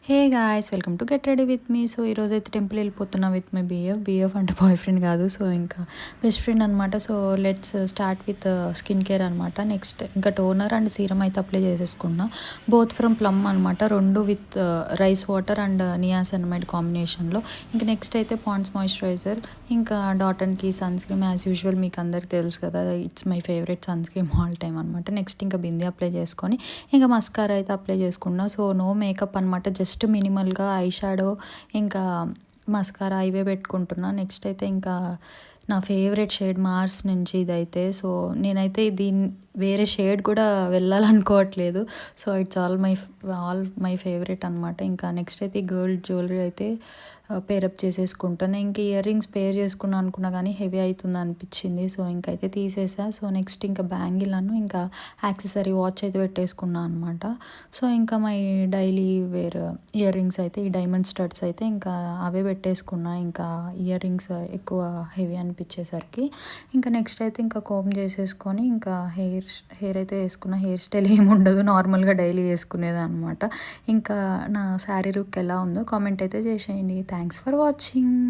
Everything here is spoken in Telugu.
Hey guys welcome to get ready with me. So ఈరోజైతే టెంపుల్ వెళ్ళిపోతున్నా విత్ మై బిఎఫ్ అంటే బాయ్ ఫ్రెండ్ కాదు, సో ఇంకా బెస్ట్ ఫ్రెండ్ అనమాట. So let's start with skin care అనమాట. నెక్స్ట్ ఇంకా టోనర్ అండ్ సీరం అయితే అప్లై చేసేసుకున్నా, బోత్ ఫ్రమ్ ప్లమ్ అనమాట, రెండు with rice water and niacinamide కాంబినేషన్లో. ఇంకా నెక్స్ట్ అయితే పాండ్స్ మాయిశ్చరైజర్, ఇంకా డాటన్కి సన్ స్క్రీమ్ యాజ్ యూజువల్, మీకు అందరికి తెలుసు కదా, it's my favourite sun scream all time అనమాట. నెక్స్ట్ ఇంకా బింది అప్లై చేసుకొని ఇంకా మస్కారా అయితే అప్లై చేసుకున్నా. సో నో మేకప్ అనమాట, జస్ట్ మినిమల్గా ఐ షాడో ఇంకా మస్కారా ఇవే పెట్టుకుంటున్నా. నెక్స్ట్ అయితే ఇంకా నా ఫేవరెట్ షేడ్ మార్స్ నుంచి ఇదైతే. సో నేనైతే వేరే షేడ్ కూడా వెళ్ళాలనుకోవట్లేదు. So it's all my favourite అనమాట. ఇంకా నెక్స్ట్ అయితే ఈ గోల్డ్ జ్యువెలరీ అయితే పేరప్ చేసేసుకుంటాను. ఇంక ఇయర్ రింగ్స్ పేర్ చేసుకున్నాను అనుకున్నా కానీ హెవీ అవుతుంది అనిపించింది, సో ఇంకైతే తీసేసా. సో నెక్స్ట్ ఇంకా బ్యాంగిల్ ఇంకా యాక్సెసరీ వాచ్ అయితే పెట్టేసుకున్నాను అనమాట. సో ఇంకా my daily wear earrings అయితే ఈ డైమండ్ స్టడ్స్ అయితే ఇంకా అవే పెట్టేసుకున్నా, ఇంకా ఇయర్ రింగ్స్ ఎక్కువ హెవీ అనిపించేసరికి. ఇంకా నెక్స్ట్ అయితే ఇంకా కోమ్ చేసేసుకొని ఇంకా హెయిర్ అయితే వేసుకున్న. హెయిర్ స్టైల్ ఏముండదు, నార్మల్గా డైలీ వేసుకునేది అనమాట. ఇంకా నా శారీ లుక్ ఎలా ఉందో కామెంట్ అయితే చేసేయండి. Thanks for watching.